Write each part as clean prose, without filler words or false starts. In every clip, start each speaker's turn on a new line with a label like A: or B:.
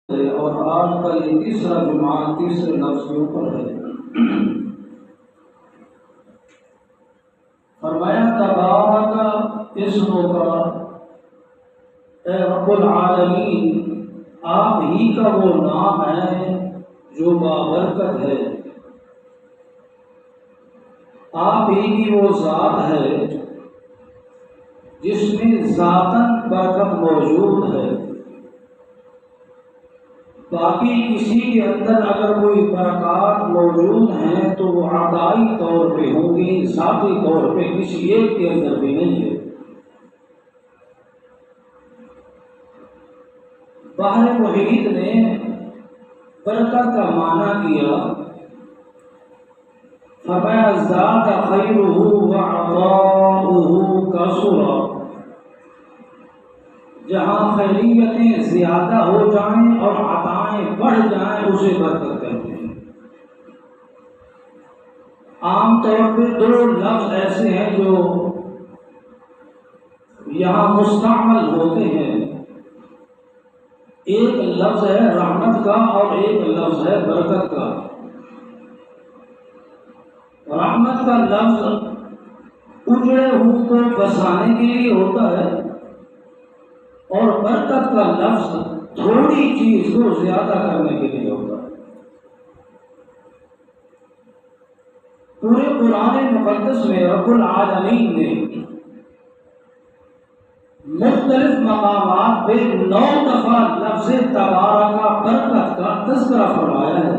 A: اور آج کا یہ تیسرا جمعہ تیسرے لفظ کے اوپر ہے۔ فرمایا تبارک اسمک اے رب العالمین، آپ ہی کا وہ نام ہے جو بابرکت ہے، آپ ہی کی وہ ذات ہے جس میں ذاتاً برکت موجود ہے۔ باقی کسی کے اندر اگر کوئی برکات موجود ہیں تو وہ عطائی طور پہ ہوں گی، ذاتی طور پہ کسی ایک کے اندر بھی نہیں ہے۔ بحر محیط نے برکت کا معنی کیا، فرمایا زاد خیرہ وعطاؤہ کثرا، جہاں خیریتیں زیادہ ہو جائیں اور عطائیں بڑھ جائیں اسے برکت کہتے ہیں۔ عام طور پہ دو لفظ ایسے ہیں جو یہاں مستعمل ہوتے ہیں، ایک لفظ ہے رحمت کا اور ایک لفظ ہے برکت کا۔ رحمت کا لفظ اجڑے ہوں کو بسانے کے لیے ہوتا ہے، اور برکت کا لفظ تھوڑی چیز کو زیادہ کرنے کے لیے ہوتا ہے۔ پورے قرآن مقدس میں رب العالمین نے مختلف مقامات پہ 9 دفعہ لفظ تبارک کا برکت کا تذکرہ فرمایا ہے،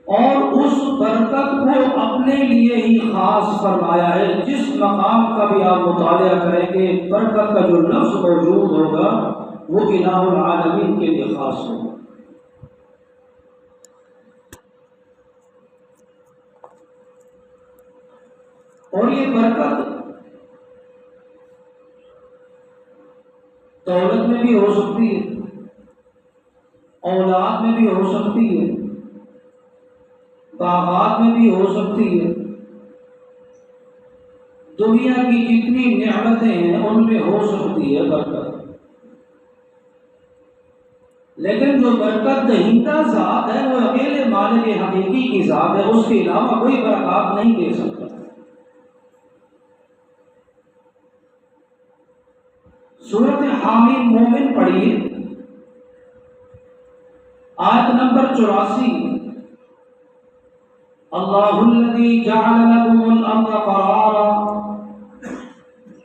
A: اور اس برکت کو اپنے لیے ہی خاص فرمایا ہے۔ جس مقام کا بھی آپ مطالعہ کریں گے برکت کا جو لفظ موجود ہوگا وہ الہ العالمین کے لیے خاص ہوگا۔ اور یہ برکت دولت میں بھی ہو سکتی ہے، اولاد میں بھی ہو سکتی ہے، باغات میں بھی ہو سکتی ہے، دنیا کی جتنی نعمتیں ہیں ان میں ہو سکتی ہے برکت۔ لیکن جو برکت دہندہ ذات ہے وہ اکیلے مالک حقیقی کی ذات ہے، اس کے علاوہ کوئی برکات نہیں دے سکتا۔ سورۃ حامیم مومن پڑھیے، آیت نمبر 84۔ اللہ الذی جعل لکم الارض قرارا،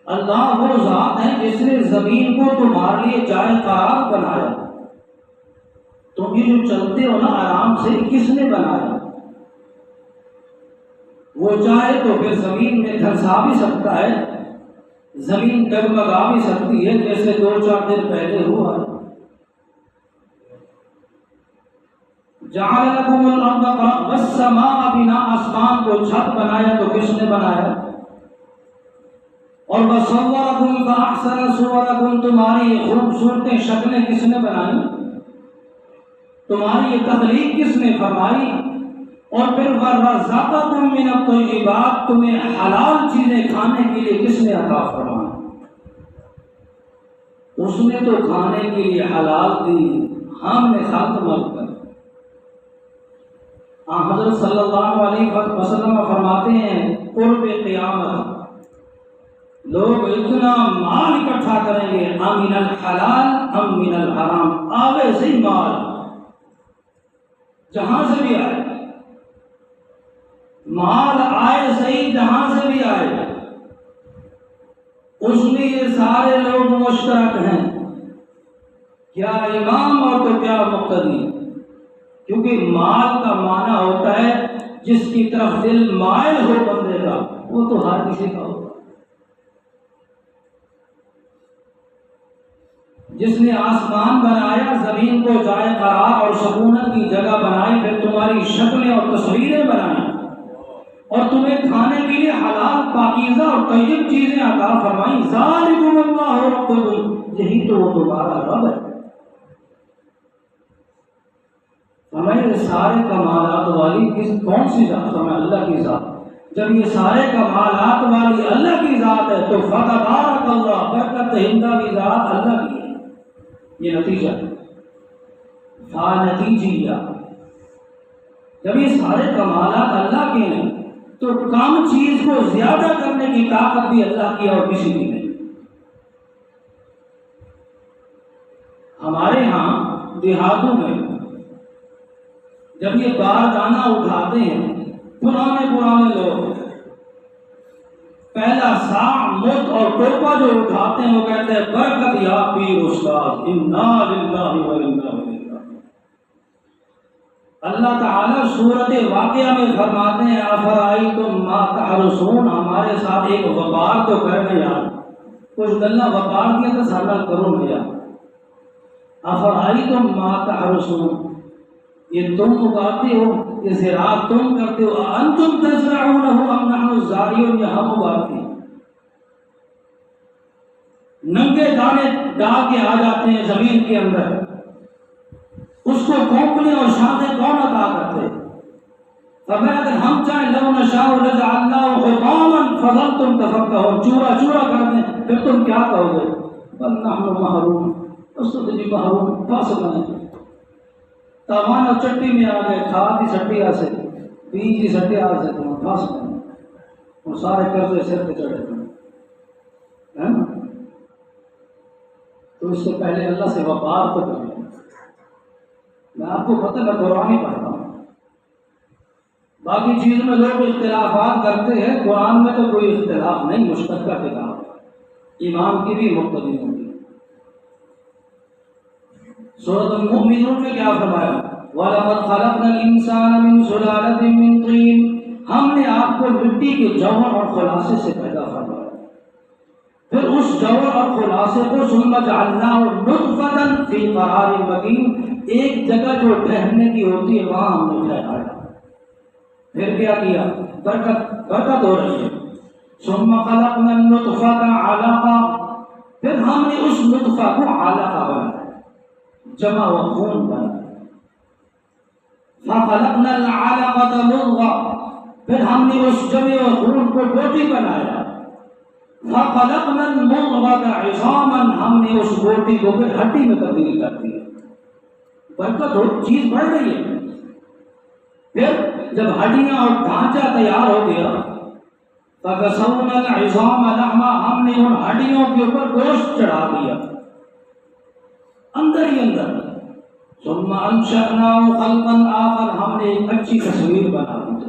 A: اللہ وہ ذات ہے جس نے زمین کو تمہارے لیے جائے قرار بنایا۔ تم یہ جو چلتے ہو نا آرام سے، کس نے بنایا؟ وہ چاہے تو پھر زمین میں دھنسا بھی سکتا ہے، زمین ڈگمگا بھی سکتی ہے، جیسے 2-4 دن پہلے ہوا ہے۔ جعل لکم الارض قرارا والسماء بناء، آسمان کو چھت بنایا تو کس نے بنایا؟ اور وصورکم فاحسن صورکم، تمہاری خوبصورت شکلیں کس نے بنائی؟ تمہاری یہ تخلیق کس نے فرمائی؟ اور پھر ورزقکم من الطیبات، تمہیں حلال چیزیں کھانے کے لیے کس نے عطا فرمائی؟ اس نے تو کھانے کے لیے حلال دی، ہم نے خلق مت کر۔ حضرت صلی اللہ علیہ وسلم فرماتے ہیں قرب قیامت لوگ اتنا مال اکٹھا کریں گے، امن الحلال ام من الحرام، آوے سے مال جہاں سے بھی آئے، مال آئے صحیح جہاں سے بھی آئے، اس میں یہ سارے لوگ مشترک ہیں، کیا امام اور تو کیا مقتدی، کیونکہ مال کا معنی ہوتا ہے جس کی طرف دل مائل ہو بندے کا، وہ تو ہر کسی کا ہوتا۔ جس نے آسمان بنایا، زمین کو جائے قرار اور سکونت کی جگہ بنائی، پھر تمہاری شکلیں اور تصویریں بنائیں، اور تمہیں کھانے کے لیے حلال پاکیزہ اور طیب چیزیں عطا فرمائیں، ذالکم اللہ ربکم، یہی تو وہ تمہارا رب ہے۔ ہمیں سارے کمالات والی کون سی ذات؟ ہمیں اللہ کی ذات۔ جب یہ سارے کمالات والی اللہ کی ذات ہے تو فتبارک اللہ، برکت دہندہ بھی ذات اللہ کی ہے۔ یہ نتیجہ نتیجہ جب یہ سارے کمالات اللہ کے ہیں تو کم چیز کو زیادہ کرنے کی طاقت بھی اللہ کی اور کسی کی نہیں. ہمارے ہاں دیہاتوں میں جب یہ باردانہ اٹھاتے ہیں پرانے لوگ پہلا سا مت اور ٹوپا جو اٹھاتے ہیں وہ کہتے ہیں برکت یا پیر استاد انا للہ و انا الیہ. اللہ تعالیٰ سورت واقعہ میں فرماتے ہیں افرائیتم ما تحرسون، ہمارے ساتھ ایک وپار تو کرنے یار، کچھ گلا وپار کیا تو سارا کرو نہ یار. افرائیتم ما تحرسون، یہ تم اگاتے ہو، یہ زراعت تم کرتے ہو، انتم تزرعونہ ام نحن الزارعون، یہ ہم اگاتے ہیں. ننگے دانے ڈال کے آ جاتے ہیں زمین کے اندر، اس کو کونپنے اور شاخیں کون عطا کرتے؟ فرمایا اگر ہم چاہیں لو نشاء لجعلناه حطاما فظلتم تفکہون، چورا کر دیں پھر تم کیا کہو گے؟ بل نحن محروم، اس تو بھی محروم پاس بنے. تاوان اور چٹی میں آ گئے، کھاد کی سٹی آ سے بیج کی سٹی آ سے تم پاس بنے اور سارے قرضے سر پہ چڑھے ہیں. تو اس سے پہلے اللہ سے وقار تو کریں. میں آپ کو پتہ میں قرآن ہی پڑھتا ہوں، باقی چیزوں میں لوگ اختلافات کرتے ہیں، قرآن میں تو کوئی اختلاف نہیں، مشترکہ کتاب ایمان کی بھی مقتضی ہوگی. سورۃ المؤمنون میں کیا فرمایا؟ وَلَقَدْ خَلَقْنَا الْإِنسَانَ مِنْ سُلَالَةٍ مِّن طِينٍ، ہم نے آپ کو مٹی کے جوہر اور خلاصے سے پیدا فرمایا، پھر اس جوہر اور خلاصے کو ثم جعلناه نطفة فی قرار مکین، ایک جگہ جو ٹھہرنے کی ہوتی ہے وہاں ہم نے ٹھہرایا. پھر کیا کیا؟ برکت ہو رہی ہے. ثم خلقنا النطفة علقة، پھر ہم نے اس نطفہ کو علقہ بنایا، جمع و خون بنایا. فخلقنا العلقة مضغة، پھر ہم نے اس جمع و خون کو بوٹی بنایا. فخلقنا المضغة عظاما، ہم نے اس بوٹی کو پھر ہڈی میں تبدیل کر دیا. برکت ہو، چیز بڑھ رہی ہے. پھر جب ہڈیاں اور ڈھانچہ تیار ہو گیا، فَكَسَوْنَا الْعِظَامَ لَحْمًا، ہم نے ان ہڈیوں کے اوپر گوشت چڑھا دیا اندر ہی اندر. ثُمَّ أَنشَأْنَاهُ خَلْقًا آخَرَ، ہم نے ایک اچھی تصویر بنا دی.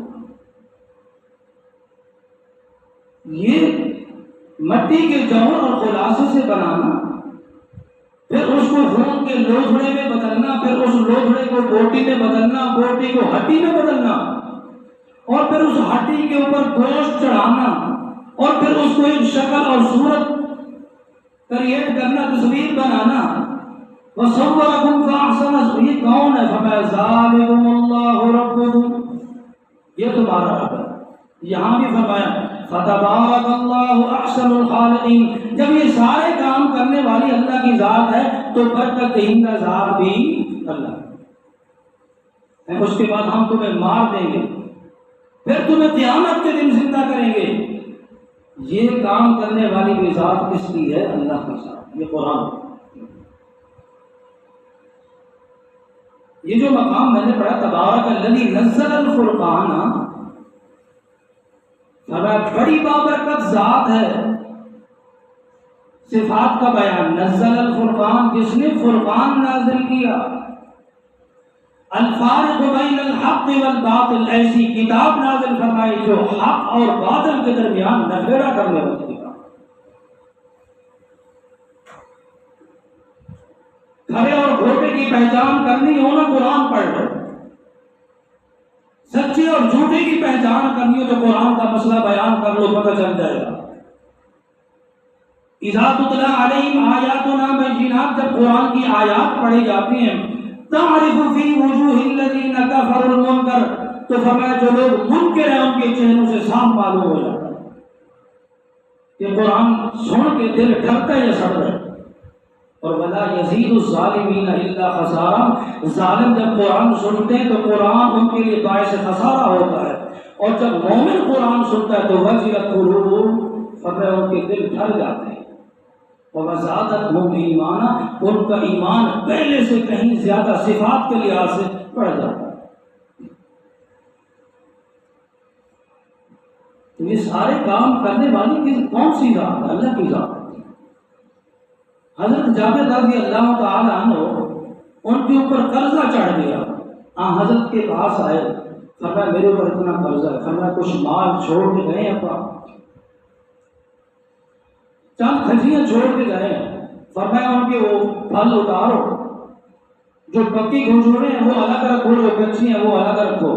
A: یہ مٹی کے جوہر اور خلاصے سے بنانا، پھر اس کو خون کے لوتھڑے میں بدلنا، پھر اس لوتھڑے کو بوٹی میں بدلنا، بوٹی کو ہڈی میں بدلنا، اور پھر اس ہڈی کے اوپر گوشت چڑھانا، اور پھر اس کو ایک شکل اور صورت کریٹ کرنا، تصویر بنانا. وَصَوَّرَكُمْ فَأَحْسَنَ، یہ کون ہے؟ فرمایا ذَلِكُمُ اللَّهُ رَبُّكُمْ، یہ تمہارا رب ہے. یہاں بھی فرمایا فَتَبَارَكَ اللَّهُ أَحْسَنُ الْخَالِقِينَ، جب یہ سارے کام کرنے والی اللہ کی ذات ہے تو برکت دہندہ ذات بھی اللہ ہے. اس کے بعد ہم تمہیں مار دیں گے، پھر تمہیں قیامت کے دن زندہ کریں گے. یہ کام کرنے والی بھی ذات کس کی ہے؟ اللہ کی ذات. یہ قرآن، یہ جو مقام میں نے پڑھا تبارک الذی نزل الفرقان، بڑی بابرکت ذات ہے. صفات کا بیان، نزل الفرقان، جس نے فرقان نازل کیا. الفارق بین الحق والباطل، ایسی کتاب نازل فرمائی جو حق اور باطل کے درمیان نفیرہ کرنے والی کتاب. کھڑے اور گھوٹے کی پہچان کرنی ہو نا قرآن پڑھ لو، سچے اور جھوٹے کی پہچان کرنی ہو تو قرآن کا مسئلہ بیان کر لو، پتہ چل جائے گا. اذا تتلی علیہم آیاتنا بینات، جب قرآن کی آیات پڑھی جاتی ہیں، تعرف فی وجوہ الذین کفروا المنکر، تو فرمایا جو لوگ منکر ہیں ان کے چہروں سے صاف معلوم ہو جاتا ہے کہ قرآن سن کے دل ڈرتا ہے یا سڑ رہا ہے. اور ولا یزید الظالمین الا خسارا، ظالم جب قرآن سنتے ہیں تو قرآن ان کے لیے باعث خسارہ ہوتا ہے، اور جب مومن قرآن سنتا ہے تو وجلت قلوبہم، فرمایا ان کے دل ڈر جاتے ہیں، وَزَادَتْهُمْ ایمانا، ان کا ایمان پہلے سے کہیں زیادہ صفات کے لحاظ سے بڑھ جاتا ہے۔ تو یہ سارے کام کرنے والی کون سی ذات ہے؟ اللہ کی ذات ہے۔ حضرت جابر رضی اللہ تعالی عنہ ان کے اوپر قرضہ چڑھ گیا، حضرت کے پاس آئے، فرمایا میرے اوپر اتنا قرضہ ہے، فرمایا کچھ مال چھوڑ کے گئے ہیں، چند کھجیاں چھوڑ کے گئے ہیں، فرمایا ان کے وہ پھل اتارو، جو پکی کھجوریں ہیں وہ الگ رکھو، جو کچی ہیں وہ الگ رکھو۔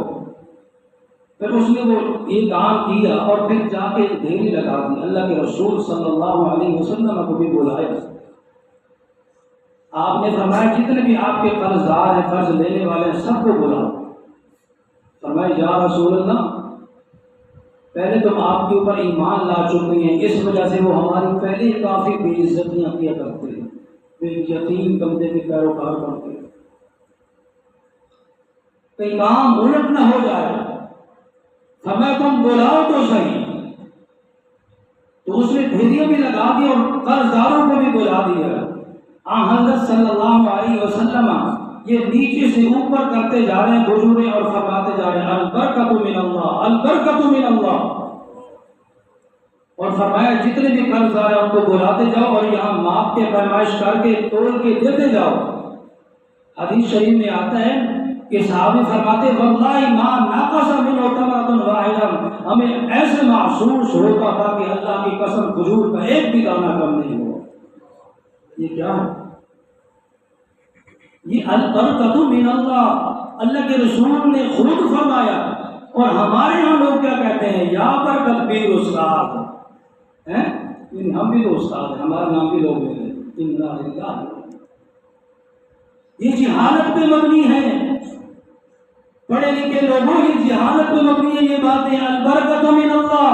A: پھر اس نے وہ یہ کام کیا اور پھر جا کے ایک ڈھیری لگا دی۔ اللہ کے رسول صلی اللہ علیہ وسلم کو بھی بلایا، آپ نے فرمایا جتنے بھی آپ کے قرض دار ہیں، قرض لینے والے ہیں، سب کو بلاؤ۔ فرمایا یا رسول اللہ، پہلے تم آپ کے اوپر ایمان لا چکے ہیں، اس وجہ سے وہ ہماری پہلے کافی بے عزتیاں کیا کرتے ہیں، بے یتیم بندے کے پیروکار کرتے ہیں، کئی کام الٹ نہ ہو جائے، فرمایا تم بلاؤ تو صحیح۔ تو اس نے ڈھیریاں بھی لگا دی اور قرض داروں کو بھی بلا دیا۔ حضرت صلی اللہ علیہ وسلم یہ نیچے سے اوپر کرتے جا رہے ہیں بجوریں اور فرماتے جا رہے ہیں البرکۃ من اللہ، البرکۃ من اللہ، اور فرمایا جتنے بھی قرض دار ہیں ان کو بلاتے جاؤ اور یہاں ماپ کے پیمائش کر کے تول کے دیتے جاؤ۔ حدیث شریف میں آتا ہے کہ صحابی فرماتے واللہ ما نقص منہ تمرۃ واحدہ، ہمیں ایسے محسوس ہوتا تھا کہ اللہ کی قسم کھجور کا ایک بھی دانہ کم نہیں ہوا۔ یہ کیا ہے؟ یہ البرکۃ من اللہ، اللہ کے رسول نے خود فرمایا، اور ہمارے ہاں لوگ کیا کہتے ہیں یا برکت بھی استاد ہیں، ہم بھی تو استاد ہیں، ہمارا نام بھی لوگ لے لیں۔ یہ جہالت پہ مبنی ہے، پڑھے لکھے لوگوں کی جہالت پہ مبنی ہے یہ باتیں۔ البرکۃ من اللہ،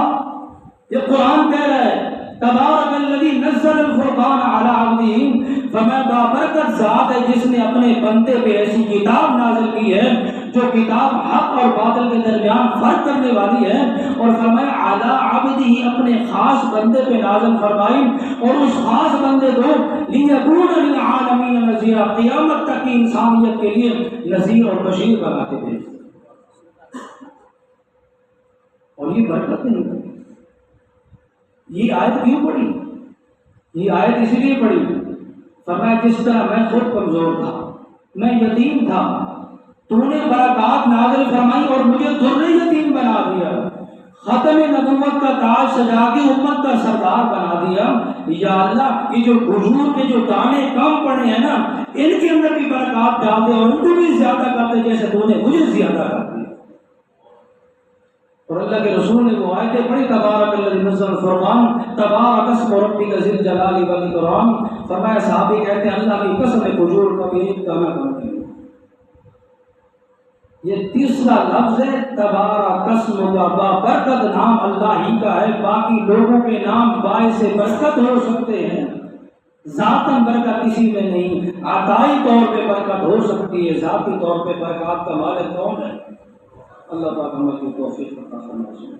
A: یہ قرآن کہہ رہا ہے تبارک الذی نزل الفرقان علی عبدہ، فرمایا بابرکت ذات ہے جس نے اپنے بندے پہ ایسی کتاب نازل کی ہے جو کتاب حق اور باطل کے درمیان فرق کرنے والی ہے، اور فرمایا علی عبدہ، اپنے خاص بندے پہ نازل فرمائی، اور اس خاص بندے کو لیکون للعالمین نذیرا، قیامت تک کی انسانیت کے لیے نذیر اور بشیر بنا کے بھیجا۔ اور یہ برکت نہیں، یہ آیت کیوں پڑھی؟ یہ آیت اس لیے پڑھی، فرمایا جس طرح میں خود کمزور تھا، میں یتیم تھا، تو نے برکات نازل فرمائی اور مجھے در یتیم بنا دیا، ختم نبوت کا تاج سجا کے امت کا سردار بنا دیا۔ یا اللہ، یہ جو کھجور کے جو دانے کم پڑے ہیں نا، ان کے اندر بھی برکات ڈال دے اور ان کو بھی زیادہ کر دے جیسے تو نے مجھے زیادہ کر دیا۔ اور اللہ کے رسول نے وہ آیتیں پڑھی تبارک الذی نزل الفرقان، تبارک اسم ربک ذی الجلال والاکرام، فرمایا صحابی کہتے ہیں اللہ کی قسم کھجور کا بھی ایک دانہ کم نہیں۔ یہ تیسرا لفظ ہے تبارک اسم، برکت نام اللہ ہی کا ہے، باقی لوگوں کے نام باعث برکت ہو سکتے ہیں، ذاتاً برکت کسی میں نہیں، عطائی طور پہ برکت ہو سکتی ہے، ذاتی طور پہ برکات کا مالک کون ہے؟ اللہ پاک ہمیں توفیق عطا فرمائے۔